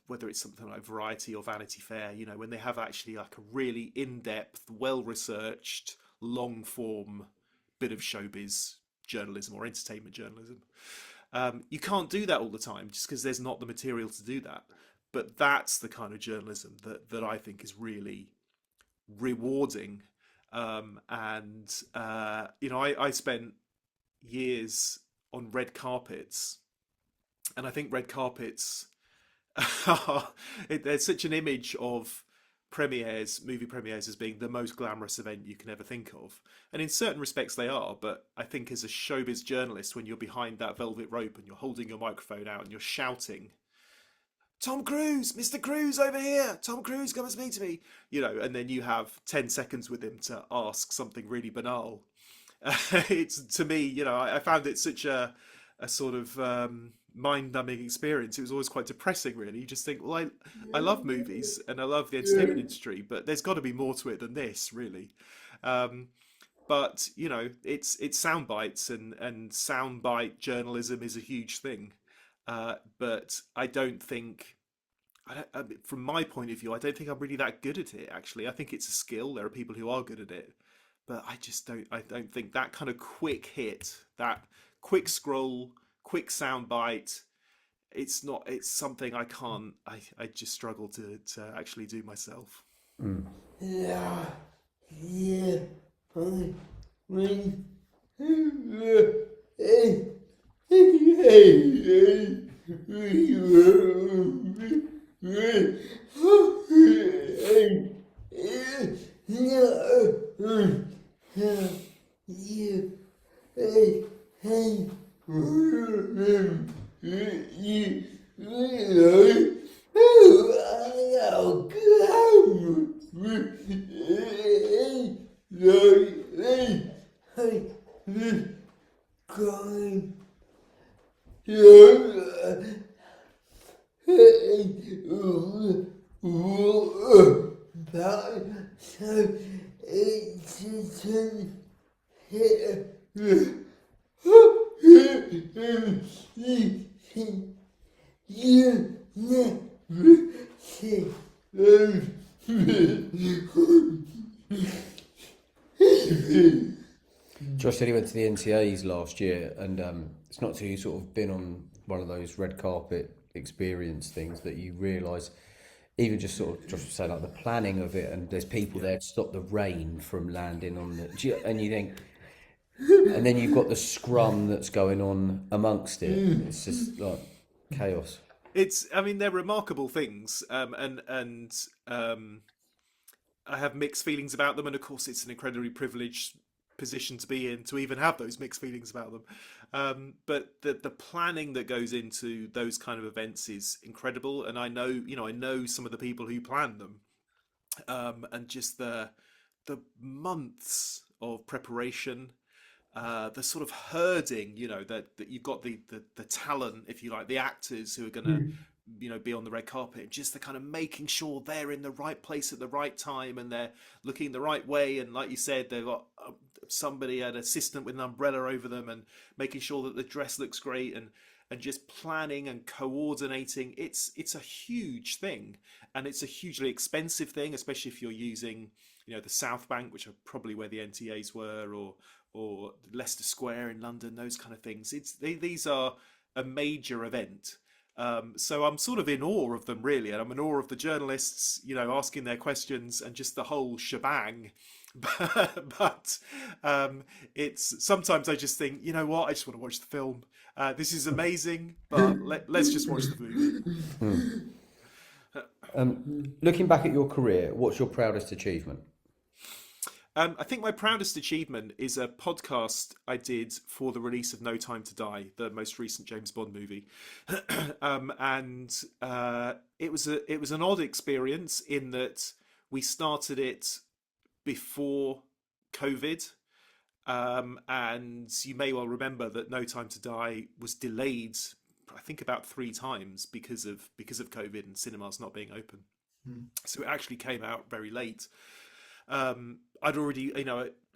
whether it's something like Variety or Vanity Fair, when they have actually like a really in-depth, well-researched, long-form bit of showbiz journalism or entertainment journalism. You can't do that all the time just because there's not the material to do that. But that's the kind of journalism that I think is really rewarding. I spent years on red carpets. And I think red carpets, there's such an image of movie premieres, as being the most glamorous event you can ever think of. And in certain respects they are, but I think as a showbiz journalist, when you're behind that velvet rope and you're holding your microphone out and you're shouting, Tom Cruise, Mr. Cruise over here, Tom Cruise, come and speak to me, and then you have 10 seconds with him to ask something really banal. It's, to me, I found it such a sort of mind-numbing experience. It was always quite depressing, really. You just think, well, I love movies and I love the entertainment industry, but there's got to be more to it than this, really. But it's sound bites, and soundbite journalism is a huge thing. But I don't think, from my point of view, I don't think I'm really that good at it. Actually, I think it's a skill. There are people who are good at it, but I don't think that kind of quick hit, that quick scroll, quick sound bite, it's something I can't. I just struggle to actually do myself. Yeah. Josh said he went to the NCAs last year, and it's not till you sort of been on one of those red carpet experience things that you realise, even just sort of, Josh was saying, like the planning of it, and there's people there to stop the rain from landing on the, and you think, and then you've got the scrum that's going on amongst it. It's just like chaos. I mean, they're remarkable things, and I have mixed feelings about them, and of course, it's an incredibly privileged position to be in to even have those mixed feelings about them. But the planning that goes into those kind of events is incredible, and I know some of the people who plan them, and just the months of preparation. The sort of herding, that you've got the talent, if you like, the actors who are going to, be on the red carpet, and just the kind of making sure they're in the right place at the right time and they're looking the right way. And like you said, they've got somebody, an assistant with an umbrella over them, and making sure that the dress looks great, and just planning and coordinating. It's a huge thing, and it's a hugely expensive thing, especially if you're using, the South Bank, which are probably where the NTAs were, or Leicester Square in London, those kind of things. These are a major event. So I'm sort of in awe of them, really, and I'm in awe of the journalists, asking their questions and just the whole shebang. But it's sometimes I just think, you know what, I just want to watch the film. This is amazing, but let's just watch the movie. Looking back at your career, what's your proudest achievement? I think my proudest achievement is a podcast I did for the release of No Time to Die, the most recent James Bond movie, and it was an odd experience in that we started it before COVID, and you may well remember that No Time to Die was delayed, I think, about 3 times because of COVID and cinemas not being open. So it actually came out very late. I'd already,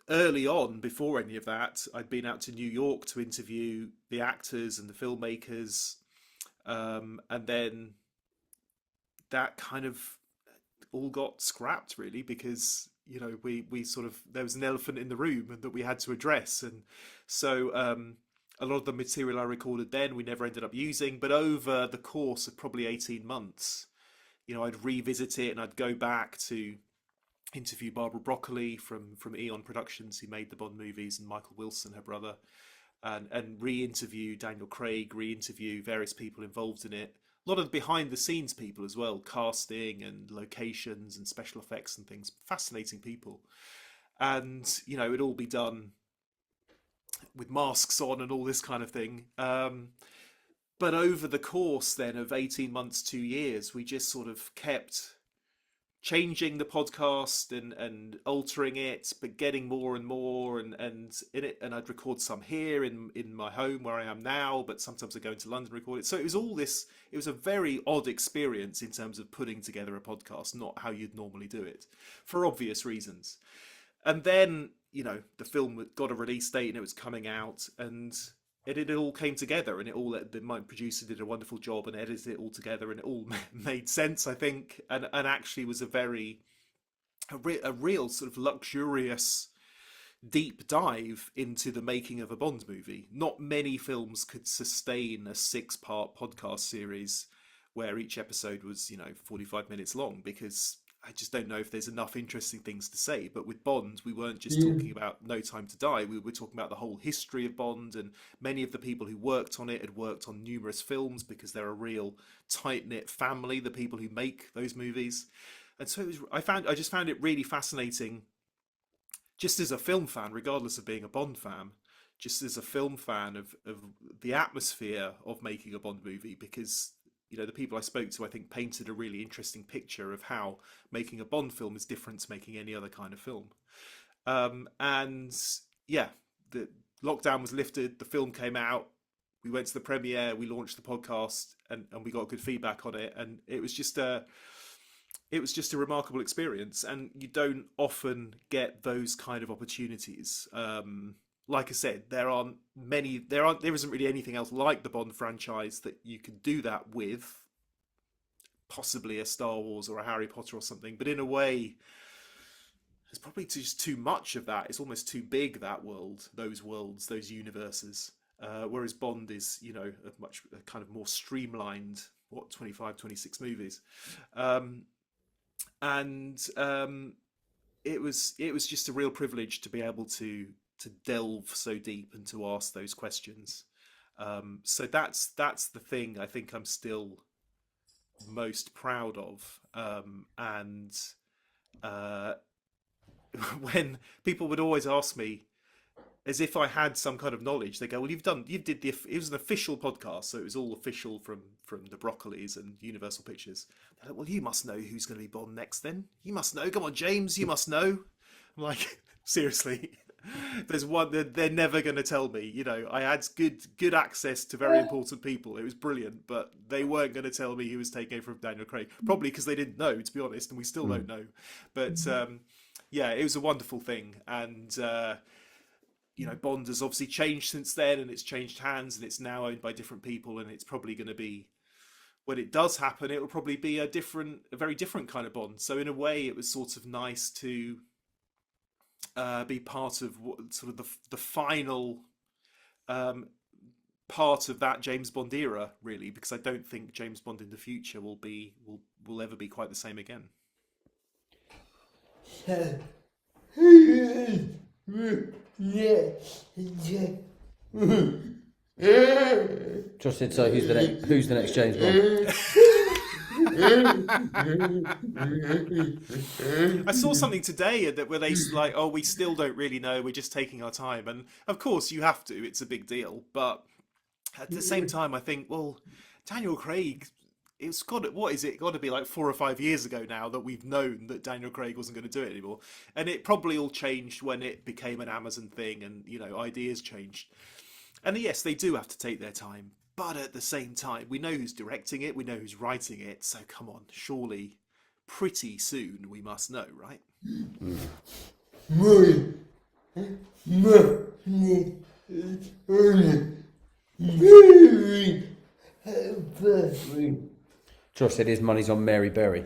early on, before any of that, I'd been out to New York to interview the actors and the filmmakers, and then that kind of all got scrapped, really, because we sort of, there was an elephant in the room that we had to address, and so a lot of the material I recorded then we never ended up using, but over the course of probably 18 months, I'd revisit it, and I'd go back to interview Barbara Broccoli from Eon Productions, who made the Bond movies, and Michael Wilson, her brother, and re-interview Daniel Craig, re-interview various people involved in it. A lot of behind the scenes people as well, casting and locations and special effects and things. Fascinating people. And, it'd all be done with masks on and all this kind of thing. But over the course then of 18 months, 2 years, we just sort of kept changing the podcast and altering it, but getting more and more and in it. And I'd record some here in my home where I am now, but sometimes I go into London and record it. So it was all this, it was a very odd experience in terms of putting together a podcast, not how you'd normally do it, for obvious reasons. And then, the film got a release date and it was coming out, and it all came together, and my producer did a wonderful job and edited it all together, and it all made sense, I think, and actually was a real sort of luxurious deep dive into the making of a Bond movie. Not many films could sustain a 6-part podcast series where each episode was 45 minutes long, because I just don't know if there's enough interesting things to say. But with Bond, we weren't just talking about No Time to Die. We were talking about the whole history of Bond, and many of the people who worked on it had worked on numerous films, because they're a real tight-knit family, the people who make those movies. And so I just found it really fascinating, just as a film fan, regardless of being a Bond fan, just as a film fan of the atmosphere of making a Bond movie, because the people I spoke to, I think, painted a really interesting picture of how making a Bond film is different to making any other kind of film. And yeah, the lockdown was lifted, the film came out, we went to the premiere, we launched the podcast, and we got good feedback on it, and it was just a remarkable experience, and you don't often get those kind of opportunities. Like I said, there isn't really anything else like the Bond franchise that you can do that with. Possibly a Star Wars or a Harry Potter or something, but in a way, there's probably just too much of that. It's almost too big, that world, those universes. Whereas Bond is, a kind of more streamlined, 25, 26 movies. It was just a real privilege to be able to delve so deep and to ask those questions. So that's the thing I think I'm still most proud of. When people would always ask me, as if I had some kind of knowledge, they go, "Well, it was an official podcast, so it was all official from the Broccolis and Universal Pictures." They're like, "Well, you must know who's going to be Bond next, then. You must know. Come on, James, you must know." I'm like, seriously, there's one that they're never going to tell me. I had good access to very important people. It was brilliant, but they weren't going to tell me who was taking over from Daniel Craig. Probably because they didn't know, to be honest, and we still don't know. But yeah, it was a wonderful thing, and Bond has obviously changed since then, and it's changed hands, and it's now owned by different people, and it's probably going to be, when it does happen, it will probably be a very different kind of Bond. So in a way, it was sort of nice to be part of sort of the final part of that James Bond era, really, because I don't think James Bond in the future will ever be quite the same again. Justin, so who's the next James Bond? I saw something today where they like, "Oh, we still don't really know. We're just taking our time." And of course, you have to. It's a big deal. But at the same time, I think, well, Daniel Craig. It's got to be like 4 or 5 years ago now that we've known that Daniel Craig wasn't going to do it anymore, and it probably all changed when it became an Amazon thing, and ideas changed. And yes, they do have to take their time, but at the same time, we know who's directing it, we know who's writing it, so come on, surely, pretty soon we must know, right? Josh said his money's on Mary Berry.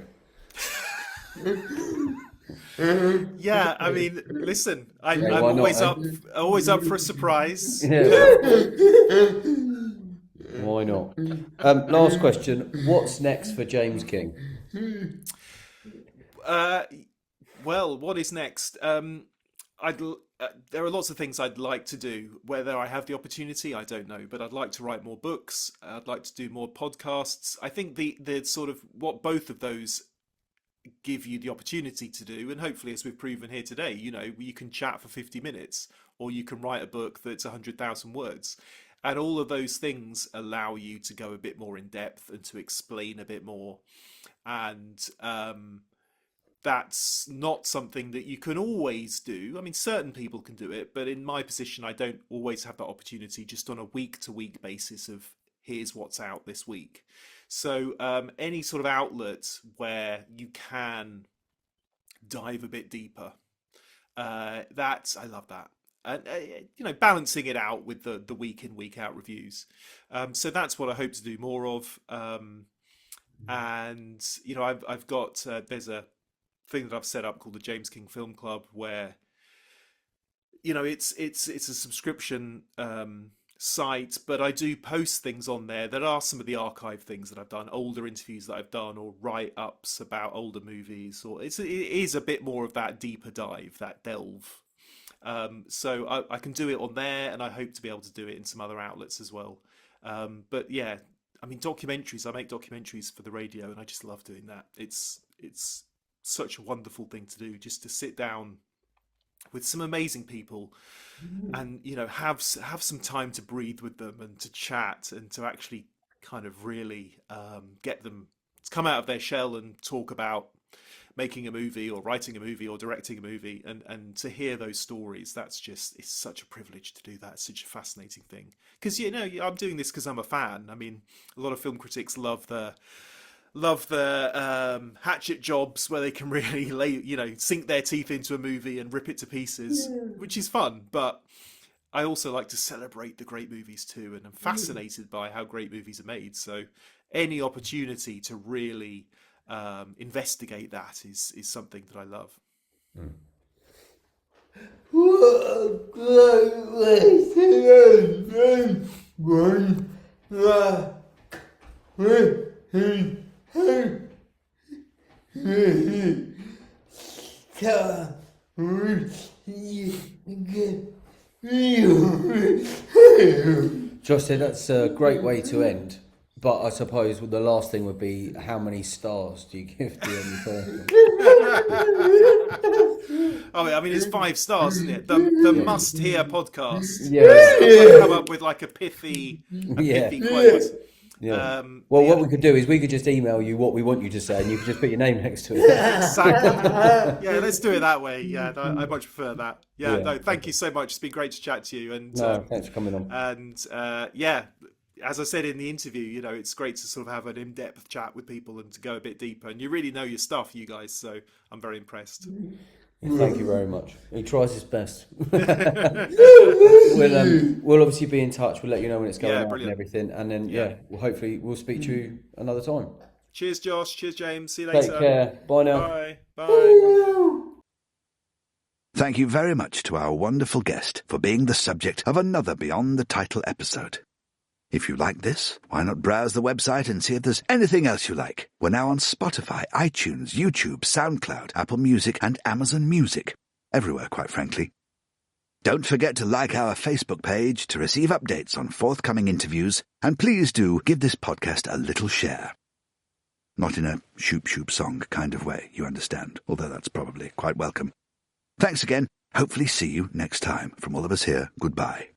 Yeah, I mean, listen, I'm always up for a surprise. Yeah. Why not? Last question. What's next for James King? Well, what is next? There are lots of things I'd like to do. Whether I have the opportunity, I don't know. But I'd like to write more books. I'd like to do more podcasts. I think the sort of what both of those give you the opportunity to do, and hopefully, as we've proven here today, you can chat for 50 minutes, or you can write a book that's 100,000 words. And all of those things allow you to go a bit more in depth and to explain a bit more. And that's not something that you can always do. I mean, certain people can do it, but in my position, I don't always have that opportunity just on a week-to-week basis of here's what's out this week. So any sort of outlet where you can dive a bit deeper, I love that. And balancing it out with the week in, week out reviews. So that's what I hope to do more of. And I've got there's a thing that I've set up called the James King Film Club, where it's a subscription site, but I do post things on there that are some of the archive things that I've done, older interviews that I've done, or write-ups about older movies, or it is a bit more of that deeper dive, that delve. So I can do it on there, and I hope to be able to do it in some other outlets as well. But yeah, I mean, documentaries, I make documentaries for the radio, and I just love doing that. It's such a wonderful thing to do, just to sit down with some amazing people and have some time to breathe with them and to chat and to actually kind of really get them to come out of their shell and talk about making a movie or writing a movie or directing a movie, and to hear those stories, it's such a privilege to do that. It's such a fascinating thing, because I'm doing this because I'm a fan. I mean, a lot of film critics love the hatchet jobs where they can really sink their teeth into a movie and rip it to pieces, which is fun. But I also like to celebrate the great movies too, and I'm fascinated by how great movies are made. So any opportunity to really investigate that is something that I love. Josh said that's a great way to end. But I suppose the last thing would be, how many stars do you give the only person? Oh, I mean, it's 5 stars, isn't it? The must-hear podcast. Yeah. I've got to come up with like a pithy quote. Yeah. What we could do is we could just email you what we want you to say, and you could just put your name next to it. Exactly. Yeah, let's do it that way. Yeah, I much prefer that. Yeah, no, thank you so much. It's been great to chat to you. And thanks for coming on. And as I said in the interview, it's great to sort of have an in-depth chat with people and to go a bit deeper. And you really know your stuff, you guys. So I'm very impressed. Thank you very much. He tries his best. We'll obviously be in touch. We'll let you know when it's going out and everything. And then, hopefully we'll speak to you another time. Cheers, Josh. Cheers, James. See you later. Take care. Bye now. Bye. Bye. Thank you very much to our wonderful guest for being the subject of another Beyond the Title episode. If you like this, why not browse the website and see if there's anything else you like? We're now on Spotify, iTunes, YouTube, SoundCloud, Apple Music, and Amazon Music. Everywhere, quite frankly. Don't forget to like our Facebook page to receive updates on forthcoming interviews, and please do give this podcast a little share. Not in a shoop-shoop song kind of way, you understand, although that's probably quite welcome. Thanks again. Hopefully see you next time. From all of us here, goodbye.